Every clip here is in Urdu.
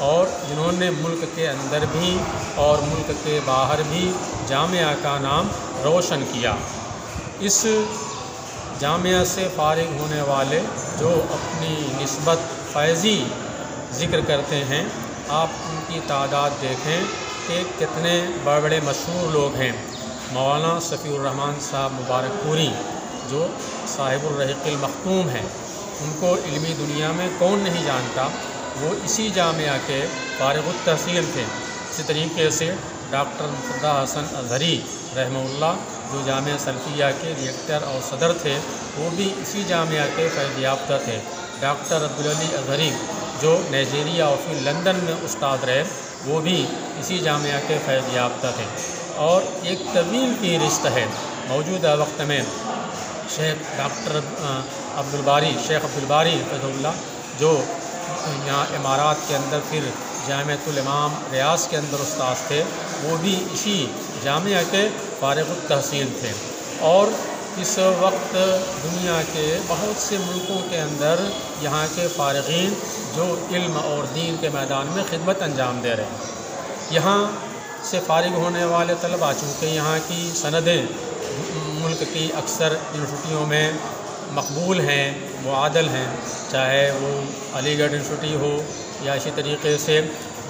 اور جنہوں نے ملک کے اندر بھی اور ملک کے باہر بھی جامعہ کا نام روشن کیا۔ اس جامعہ سے فارغ ہونے والے جو اپنی نسبت فیضی ذکر کرتے ہیں، آپ ان کی تعداد دیکھیں کہ کتنے بڑے بڑے مشہور لوگ ہیں۔ مولانا صفی الرحمن صاحب مبارک پوری جو صاحب الرحیق المختوم ہیں، ان کو علمی دنیا میں کون نہیں جانتا، وہ اسی جامعہ کے فارغ التحصیل تھے۔ اسی طریقے سے ڈاکٹر مصطفیٰ حسن اظہری رحمہ اللہ جو جامعہ سلفیہ کے ڈائریکٹر اور صدر تھے، وہ بھی اسی جامعہ کے فیض یافتہ تھے۔ ڈاکٹر عبدالعلی اظہری جو نائجیریا اور پھر لندن میں استاد رہے، وہ بھی اسی جامعہ کے فیض یافتہ تھے۔ اور ایک طویل فہرست ہے موجودہ وقت میں شیخ ڈاکٹر شیخ عبدالباری فضل اللہ جو یہاں امارات کے اندر پھر جامعۃ الامام ریاض کے اندر استاد تھے، وہ بھی اسی جامعہ کے فارغ التحصیل تھے۔ اور اس وقت دنیا کے بہت سے ملکوں کے اندر یہاں کے فارغین جو علم اور دین کے میدان میں خدمت انجام دے رہے ہیں۔ یہاں سے فارغ ہونے والے طلباء چونکہ یہاں کی سندیں ملک کی اکثر یونیورسٹیوں میں مقبول ہیں، معادل ہیں، چاہے وہ علی گڑھ یونیورسٹی ہو یا اسی طریقے سے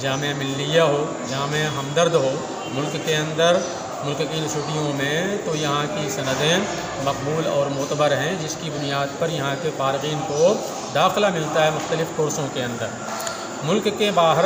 جامعہ ملیہ ہو، جامعہ ہمدرد ہو، ملک کے اندر ملک کی یونیورسٹیوں میں تو یہاں کی سندیں مقبول اور معتبر ہیں، جس کی بنیاد پر یہاں کے فارغین کو داخلہ ملتا ہے مختلف کورسوں کے اندر۔ ملک کے باہر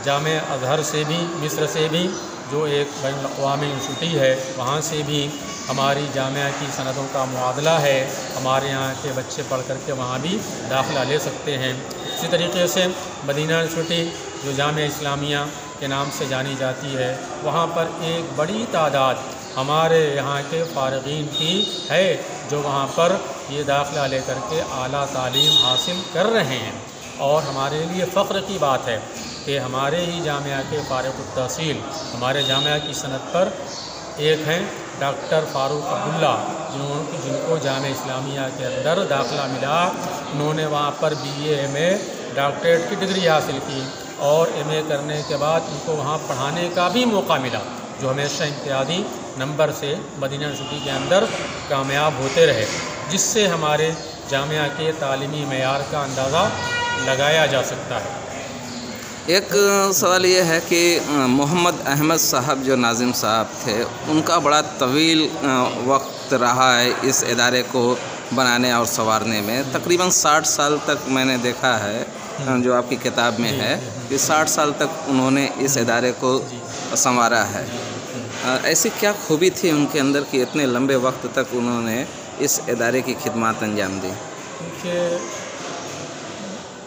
جامعہ ازہر سے بھی، مصر سے بھی جو ایک بین الاقوامی یونیورسٹی ہے، وہاں سے بھی ہماری جامعہ کی سندوں کا معادلہ ہے، ہمارے یہاں کے بچے پڑھ کر کے وہاں بھی داخلہ لے سکتے ہیں۔ اسی طریقے سے مدینہ یونیورسٹی جو جامعہ اسلامیہ کے نام سے جانی جاتی ہے، وہاں پر ایک بڑی تعداد ہمارے یہاں کے فارغین کی ہے جو وہاں پر یہ داخلہ لے کر کے اعلیٰ تعلیم حاصل کر رہے ہیں۔ اور ہمارے لیے فخر کی بات ہے کہ ہمارے ہی جامعہ کے فارغ التحصیل ہمارے جامعہ کی سند پر ایک ہیں ڈاکٹر فاروق عبداللہ، جن کو جامعہ اسلامیہ کے اندر داخلہ ملا۔ انہوں نے وہاں پر BA MA ڈاکٹریٹ کی ڈگری حاصل کی اور MA کرنے کے بعد ان کو وہاں پڑھانے کا بھی موقع ملا، جو ہمیشہ امتیازی نمبر سے مدینہ یونیورسٹی کے اندر کامیاب ہوتے رہے، جس سے ہمارے جامعہ کے تعلیمی معیار کا اندازہ لگایا جا سکتا ہے۔ ایک سوال یہ ہے کہ محمد احمد صاحب جو ناظم صاحب تھے، ان کا بڑا طویل وقت رہا ہے اس ادارے کو بنانے اور سنوارنے میں، تقریباً 60 سال تک میں نے دیکھا ہے جو آپ کی کتاب میں ہے کہ 60 سال تک انہوں نے اس ادارے کو سنوارا ہے۔ ایسی کیا خوبی تھی ان کے اندر کہ اتنے لمبے وقت تک انہوں نے اس ادارے کی خدمات انجام دی؟ کیونکہ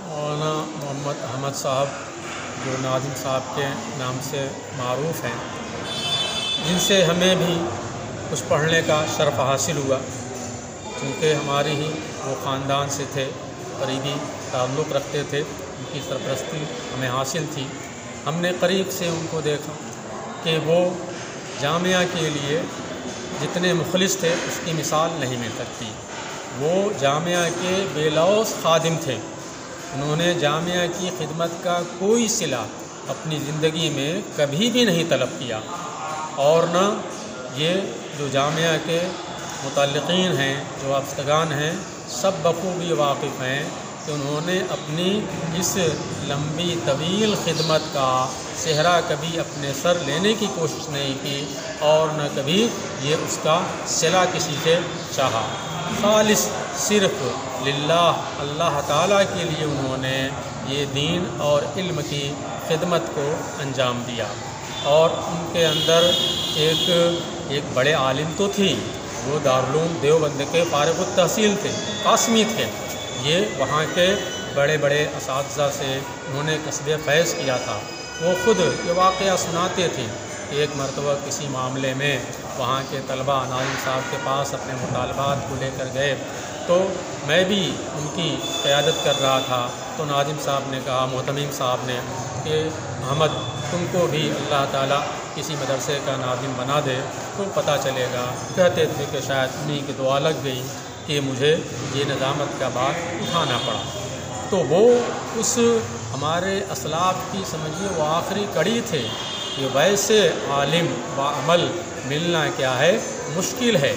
مولانا محمد احمد صاحب جو ناظم صاحب کے نام سے معروف ہیں، جن سے ہمیں بھی کچھ پڑھنے کا شرف حاصل ہوا، کیونکہ ہماری ہی وہ خاندان سے تھے، قریبی تعلق رکھتے تھے، ان کی سرپرستی ہمیں حاصل تھی۔ ہم نے قریب سے ان کو دیکھا کہ وہ جامعہ کے لیے جتنے مخلص تھے اس کی مثال نہیں مل سکتی۔ وہ جامعہ کے بے لوث خادم تھے۔ انہوں نے جامعہ کی خدمت کا کوئی صلہ اپنی زندگی میں کبھی بھی نہیں طلب کیا، اور نہ یہ جو جامعہ کے متعلقین ہیں، جو وابستگان ہیں، سب بخوبی واقف ہیں کہ انہوں نے اپنی اس لمبی طویل خدمت کا صحرا کبھی اپنے سر لینے کی کوشش نہیں کی، اور نہ کبھی یہ اس کا صلہ کسی سے چاہا۔ خالص صرف للہ، اللہ تعالیٰ کے لیے انہوں نے یہ دین اور علم کی خدمت کو انجام دیا۔ اور ان کے اندر ایک بڑے عالم تو تھی، وہ دارالعلوم دیوبند کے فارغ التحصیل تھے، قاسمی تھے۔ یہ وہاں کے بڑے بڑے اساتذہ سے انہوں نے کسب فیض کیا تھا۔ وہ خود یہ واقعہ سناتے تھے کہ ایک مرتبہ کسی معاملے میں وہاں کے طلباء ناظم صاحب کے پاس اپنے مطالبات کو لے کر گئے، تو میں بھی ان کی قیادت کر رہا تھا، تو ناظم صاحب نے کہا، محتمیم صاحب نے، کہ احمد تم کو بھی اللہ تعالیٰ کسی مدرسے کا ناظم بنا دے تو پتہ چلے گا۔ کہتے تھے کہ شاید انہیں کی دعا لگ گئی کہ مجھے یہ نظامت کا بات اٹھانا پڑا۔ تو وہ اس ہمارے اسلاف کی سمجھیے وہ آخری کڑی تھے کہ ویسے عالم و عمل ملنا کیا ہے مشکل ہے۔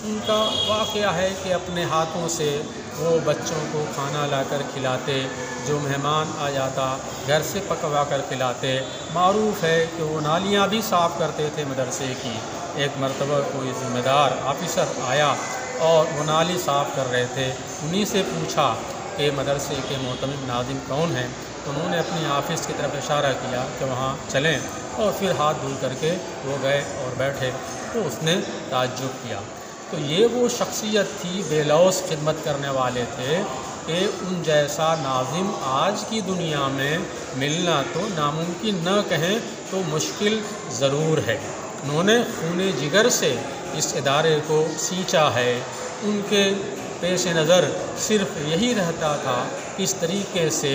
ان کا واقعہ ہے کہ اپنے ہاتھوں سے وہ بچوں کو کھانا لا کر کھلاتے، جو مہمان آ جاتا گھر سے پکوا کر کھلاتے۔ معروف ہے کہ وہ نالیاں بھی صاف کرتے تھے مدرسے کی۔ ایک مرتبہ کوئی ذمہ دار آفیسر آیا اور وہ نالی صاف کر رہے تھے، انہی سے پوچھا کہ مدرسے کے معتمد ناظم کون ہیں؟ انہوں نے اپنی آفس کی طرف اشارہ کیا کہ وہاں چلیں، اور پھر ہاتھ دھل کر کے وہ گئے اور بیٹھے، تو اس نے تعجب کیا۔ تو یہ وہ شخصیت تھی، بے لوث خدمت کرنے والے تھے کہ ان جیسا ناظم آج کی دنیا میں ملنا تو ناممکن نہ کہیں تو مشکل ضرور ہے۔ انہوں نے خون جگر سے اس ادارے کو سینچا ہے۔ ان کے پیش نظر صرف یہی رہتا تھا کہ اس طریقے سے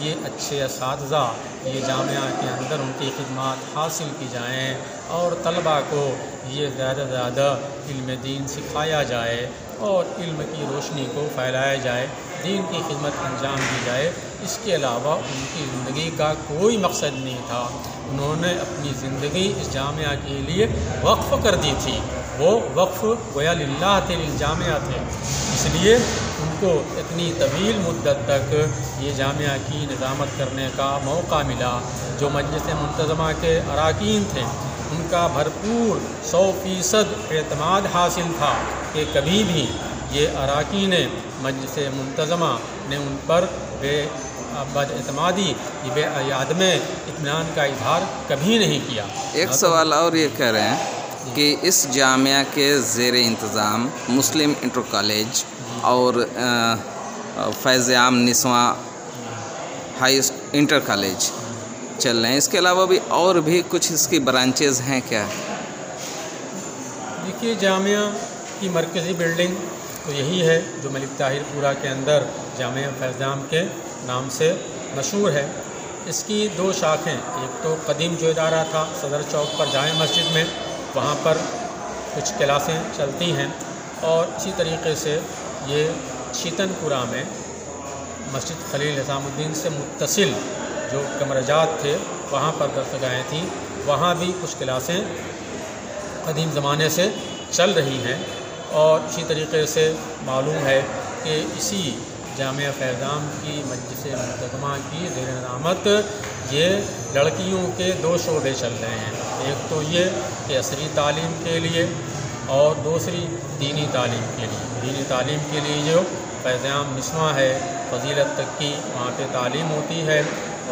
یہ اچھے اساتذہ یہ جامعہ کے اندر ان کی خدمات حاصل کی جائیں اور طلباء کو یہ زیادہ زیادہ علم دین سکھایا جائے اور علم کی روشنی کو پھیلایا جائے، دین کی خدمت انجام دی جائے۔ اس کے علاوہ ان کی زندگی کا کوئی مقصد نہیں تھا۔ انہوں نے اپنی زندگی اس جامعہ کے لیے وقف کر دی تھی۔ وہ وقف گویا للہ تھے، للجامعہ تھے، اس لیے ان کو اتنی طویل مدت تک یہ جامعہ کی نظامت کرنے کا موقع ملا۔ جو مجلس منتظمہ کے اراکین تھے ان کا بھرپور 100% اعتماد حاصل تھا کہ کبھی بھی یہ اراکین مجلس منتظمہ نے ان پر بد اعتمادی عدم اطمینان کا اظہار کبھی نہیں کیا۔ ایک سوال اور یہ کہہ رہے ہیں کہ اس جامعہ کے زیر انتظام مسلم انٹر کالج اور فیض عام نسواں ہائی انٹر کالج چل رہے ہیں، اس کے علاوہ بھی اور بھی کچھ اس کی برانچز ہیں کیا؟ دیکھیے، جامعہ کی مرکزی بلڈنگ تو یہی ہے جو ملک طاہر پورہ کے اندر جامعہ فیض عام کے نام سے مشہور ہے۔ اس کی 2 شاخیں، ایک تو قدیم جو ادارہ تھا صدر چوک پر جامع مسجد میں، وہاں پر کچھ کلاسیں چلتی ہیں، اور اسی طریقے سے یہ شیتن پورہ میں مسجد خلیل نظام الدین سے متصل جو کمرجات تھے وہاں پر درسگاہیں تھیں، وہاں بھی کچھ کلاسیں قدیم زمانے سے چل رہی ہیں۔ اور اسی طریقے سے معلوم ہے کہ اسی جامعہ فیض عام کی مجلس منتظمہ کی زیر نظامت یہ لڑکیوں کے 2 شعبے چل رہے ہیں۔ ایک تو یہ کہ عصری تعلیم کے لیے اور دوسری دینی تعلیم کے لیے۔ دینی تعلیم کے لیے جو فیض عام نسواں ہے، فضیلت تک کی وہاں پہ تعلیم ہوتی ہے،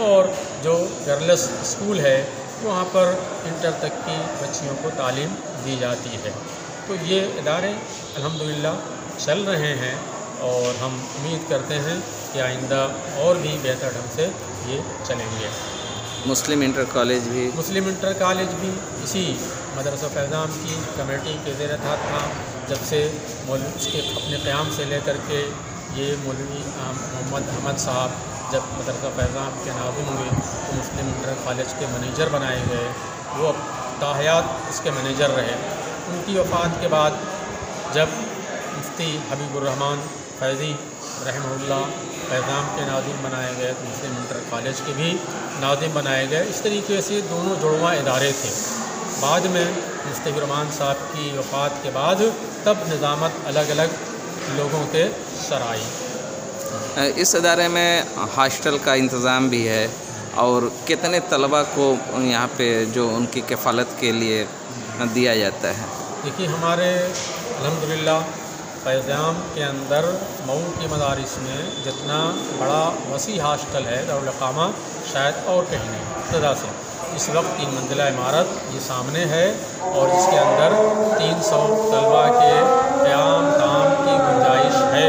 اور جو گرلس اسکول ہے وہاں پر انٹر تک کی بچیوں کو تعلیم دی جاتی ہے۔ تو یہ ادارے الحمدللہ چل رہے ہیں، اور ہم امید کرتے ہیں کہ آئندہ اور بھی بہتر ڈھنگ سے یہ چلیں گے۔ مسلم انٹر کالج بھی اسی مدرسہ فیض عام کی کمیٹی کے زیر تحت تھا۔ جب سے اس کے اپنے قیام سے لے کر کے یہ مولوی محمد احمد صاحب جب مدرسہ فیض عام کے ناظم ہوئے تو مسلم انٹر کالج کے منیجر بنائے گئے، وہ تاحیات اس کے منیجر رہے۔ ان کی وفات کے بعد جب مفتی حبیب الرحمن فیضی رحمہ اللہ فیض عام کے ناظم بنائے گئے تو مسلم انٹر کالج کے بھی ناظم بنائے گئے۔ اس طریقے سے دونوں جڑواں ادارے تھے۔ بعد میں مفتی الرحمن صاحب کی وفات کے بعد تب نظامت الگ الگ لوگوں کے سر آئی۔ اس ادارے میں ہاسٹل کا انتظام بھی ہے، اور کتنے طلباء کو یہاں پہ جو ان کی کفالت کے لیے دیا جاتا ہے؟ دیکھیے، ہمارے الحمدللہ فیض عام کے اندر مئو کی مدارس میں جتنا بڑا وسیع ہاسٹل ہے دارالاقامہ شاید اور کہیں نہیں ابتدا سے۔ اس وقت 3 منزلہ عمارت یہ سامنے ہے، اور اس کے اندر 300 طلباء کے قیام تام کی گنجائش ہے۔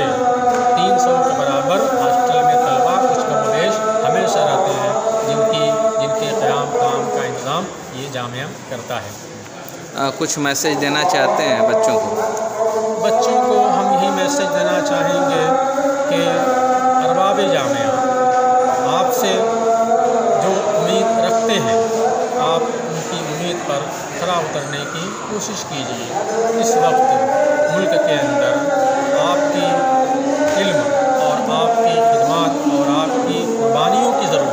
300 کے برابر ہاسٹل میں طلباء کچھ کم و بیش ہمیشہ رہتے ہیں، جن کے قیام تام کا انتظام یہ جامعہ کرتا ہے۔ کچھ میسیج دینا چاہتے ہیں بچوں کو ہم یہی میسیج دینا چاہیں گے کہ ارباب جامعہ آپ سے جو امید رکھتے ہیں، آپ ان کی امید پر کھرا اترنے کی کوشش کیجیے۔ اس وقت ملک کے اندر آپ کی علم اور آپ کی خدمات اور آپ کی قربانیوں کی ضرورت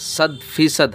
100%